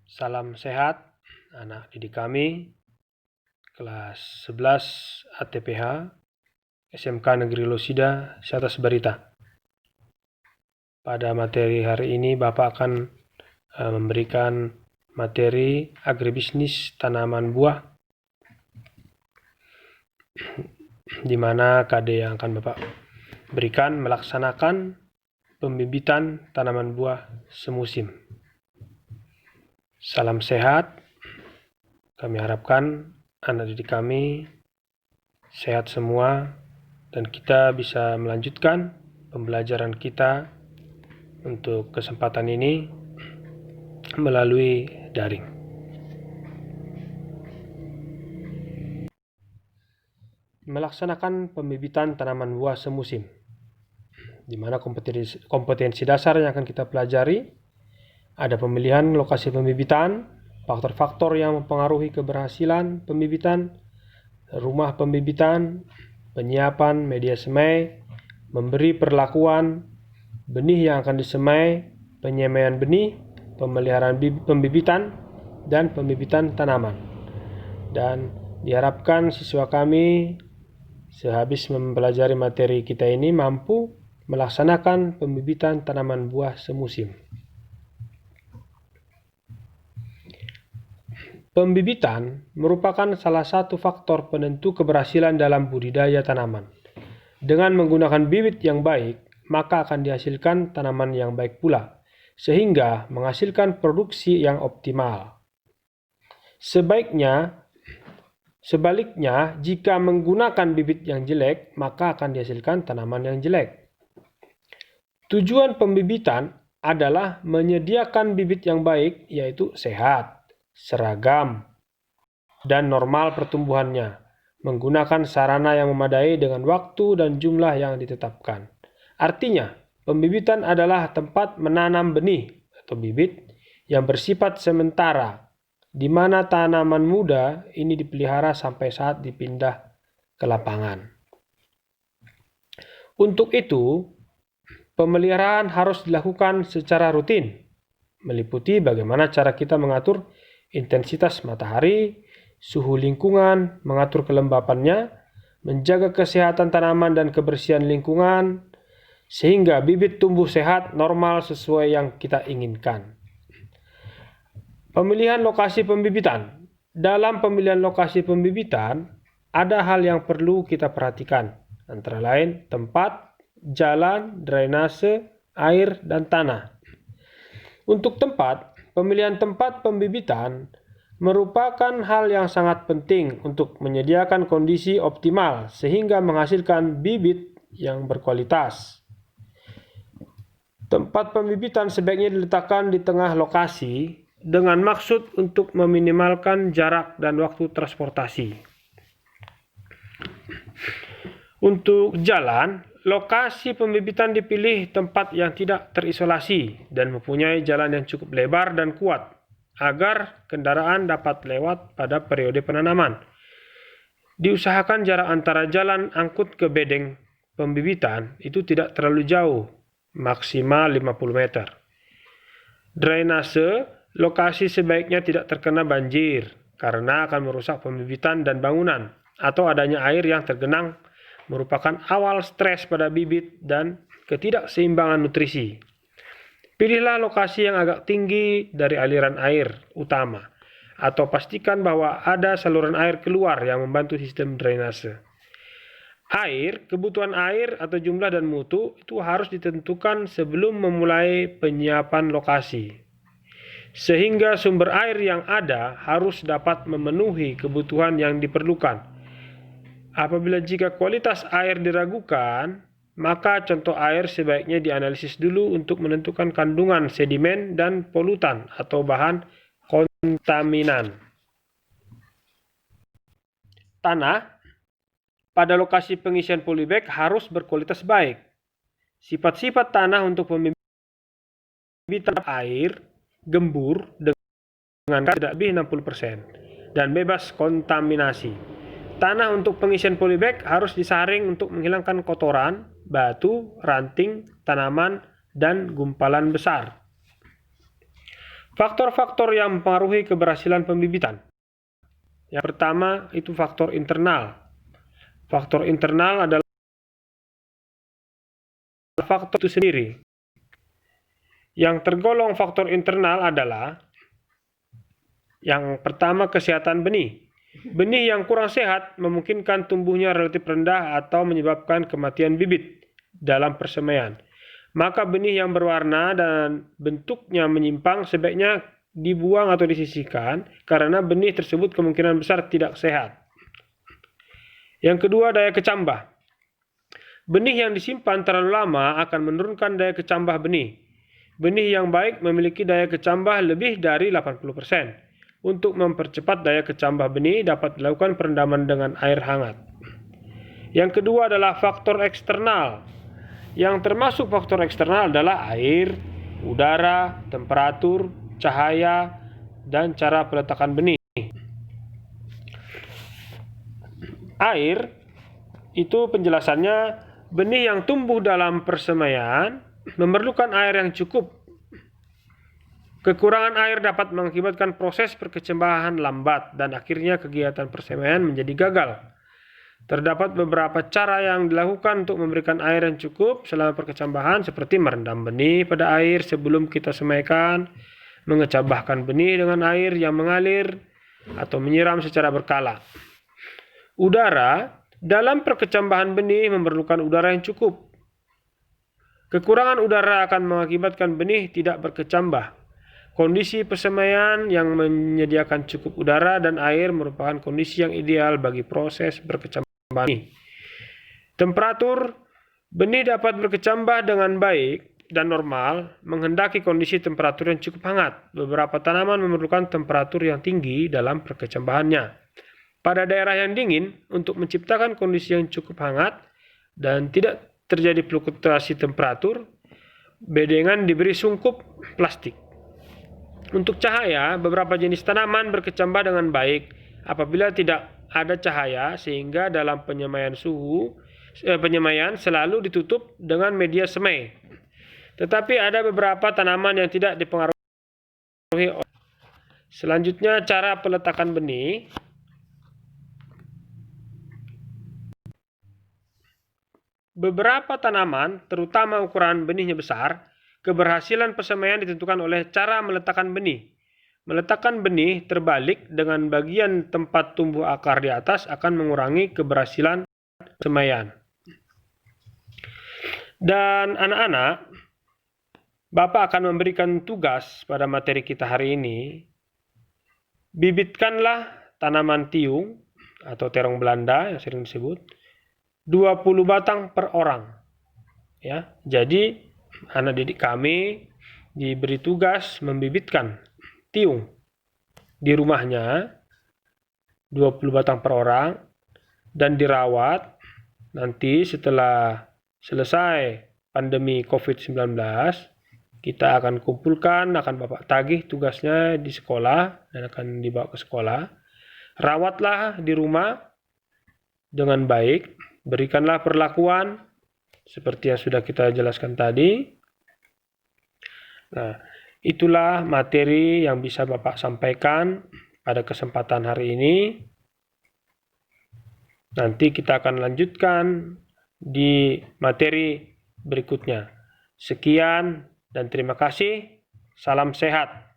Salam sehat, anak didik kami, kelas 11 ATPH, SMK Negeri Losida, Seatas Barita. Pada materi hari ini, Bapak akan memberikan materi agribisnis tanaman buah, di mana KD yang akan Bapak berikan melaksanakan pembibitan tanaman buah semusim. Salam sehat, kami harapkan anak didik kami sehat semua dan kita bisa melanjutkan pembelajaran kita untuk kesempatan ini melalui daring. Melaksanakan pembibitan tanaman buah semusim, di mana kompetensi dasar yang akan kita pelajari ada pemilihan lokasi pembibitan, faktor-faktor yang mempengaruhi keberhasilan pembibitan, rumah pembibitan, penyiapan media semai, memberi perlakuan, benih yang akan disemai, penyemaian benih, pemeliharaan pembibitan, dan pembibitan tanaman. Dan diharapkan siswa kami sehabis mempelajari materi kita ini mampu melaksanakan pembibitan tanaman buah semusim. Pembibitan merupakan salah satu faktor penentu keberhasilan dalam budidaya tanaman. Dengan menggunakan bibit yang baik, maka akan dihasilkan tanaman yang baik pula, sehingga menghasilkan produksi yang optimal. Sebaliknya, jika menggunakan bibit yang jelek, maka akan dihasilkan tanaman yang jelek. Tujuan pembibitan adalah menyediakan bibit yang baik, yaitu sehat, seragam, dan normal pertumbuhannya, menggunakan sarana yang memadai dengan waktu dan jumlah yang ditetapkan. Artinya, pembibitan adalah tempat menanam benih atau bibit yang bersifat sementara, di mana tanaman muda ini dipelihara sampai saat dipindah ke lapangan. Untuk itu, pemeliharaan harus dilakukan secara rutin, meliputi bagaimana cara kita mengatur intensitas matahari, suhu lingkungan, mengatur kelembapannya, menjaga kesehatan tanaman dan kebersihan lingkungan, sehingga bibit tumbuh sehat, normal sesuai yang kita inginkan. Pemilihan lokasi pembibitan. Dalam pemilihan lokasi pembibitan, ada hal yang perlu kita perhatikan, antara lain tempat, jalan, drainase, air, dan tanah. Untuk tempat, pemilihan tempat pembibitan merupakan hal yang sangat penting untuk menyediakan kondisi optimal sehingga menghasilkan bibit yang berkualitas. Tempat pembibitan sebaiknya diletakkan di tengah lokasi dengan maksud untuk meminimalkan jarak dan waktu transportasi. Untuk jalan, lokasi pembibitan dipilih tempat yang tidak terisolasi dan mempunyai jalan yang cukup lebar dan kuat agar kendaraan dapat lewat pada periode penanaman. Diusahakan jarak antara jalan angkut ke bedeng pembibitan itu tidak terlalu jauh, maksimal 50 meter. Drainase, lokasi sebaiknya tidak terkena banjir karena akan merusak pembibitan dan bangunan, atau adanya air yang tergenang merupakan awal stres pada bibit dan ketidakseimbangan nutrisi. Pilihlah lokasi yang agak tinggi dari aliran air utama, atau pastikan bahwa ada saluran air keluar yang membantu sistem drainase. Kebutuhan air atau jumlah dan mutu itu harus ditentukan sebelum memulai penyiapan lokasi, sehingga sumber air yang ada harus dapat memenuhi kebutuhan yang diperlukan. Apabila jika kualitas air diragukan, maka contoh air sebaiknya dianalisis dulu untuk menentukan kandungan sedimen dan polutan atau bahan kontaminan. Tanah pada lokasi pengisian polybag harus berkualitas baik. Sifat-sifat tanah untuk pembibitan air gembur dengan tidak lebih 60% dan bebas kontaminasi. Tanah untuk pengisian polybag harus disaring untuk menghilangkan kotoran, batu, ranting, tanaman, dan gumpalan besar. Faktor-faktor yang mempengaruhi keberhasilan pembibitan. Yang pertama itu faktor internal. Faktor internal adalah faktor itu sendiri. Yang tergolong faktor internal adalah yang pertama kesehatan benih. Benih yang kurang sehat memungkinkan tumbuhnya relatif rendah atau menyebabkan kematian bibit dalam persemaian. Maka benih yang berwarna dan bentuknya menyimpang sebaiknya dibuang atau disisihkan karena benih tersebut kemungkinan besar tidak sehat. Yang kedua, daya kecambah. Benih yang disimpan terlalu lama akan menurunkan daya kecambah benih. Benih yang baik memiliki daya kecambah lebih dari 80%. Untuk mempercepat daya kecambah benih dapat dilakukan perendaman dengan air hangat. Yang kedua adalah faktor eksternal. Yang termasuk faktor eksternal adalah air, udara, temperatur, cahaya, dan cara peletakan benih. Air itu penjelasannya benih yang tumbuh dalam persemaian memerlukan air yang cukup. Kekurangan air dapat mengakibatkan proses perkecambahan lambat dan akhirnya kegiatan persemaian menjadi gagal. Terdapat beberapa cara yang dilakukan untuk memberikan air yang cukup selama perkecambahan seperti merendam benih pada air sebelum kita semaikan, mengecambahkan benih dengan air yang mengalir, atau menyiram secara berkala. Udara dalam perkecambahan benih memerlukan udara yang cukup. Kekurangan udara akan mengakibatkan benih tidak berkecambah. Kondisi persemaian yang menyediakan cukup udara dan air merupakan kondisi yang ideal bagi proses berkecambahan benih. Temperatur benih dapat berkecambah dengan baik dan normal menghendaki kondisi temperatur yang cukup hangat. Beberapa tanaman memerlukan temperatur yang tinggi dalam perkecambahannya. Pada daerah yang dingin, untuk menciptakan kondisi yang cukup hangat dan tidak terjadi fluktuasi temperatur, bedengan diberi sungkup plastik. Untuk cahaya, beberapa jenis tanaman berkecambah dengan baik apabila tidak ada cahaya sehingga dalam penyemaian selalu ditutup dengan media semai. Tetapi ada beberapa tanaman yang tidak dipengaruhi. Selanjutnya cara peletakan benih. Beberapa tanaman, terutama ukuran benihnya besar, keberhasilan persemaian ditentukan oleh cara meletakkan benih. Meletakkan benih terbalik dengan bagian tempat tumbuh akar di atas akan mengurangi keberhasilan persemaian. Dan anak-anak, Bapak akan memberikan tugas pada materi kita hari ini. Bibitkanlah tanaman tiung atau terong Belanda yang sering disebut 20 batang per orang. Ya, jadi anak didik kami diberi tugas membibitkan tiung di rumahnya 20 batang per orang dan dirawat. Nanti setelah selesai pandemi COVID-19 kita akan kumpulkan, akan Bapak tagih tugasnya di sekolah dan akan dibawa ke sekolah. Rawatlah di rumah dengan baik, berikanlah perlakuan seperti yang sudah kita jelaskan tadi. Nah, itulah materi yang bisa Bapak sampaikan pada kesempatan hari ini. Nanti kita akan lanjutkan di materi berikutnya. Sekian dan terima kasih. Salam sehat.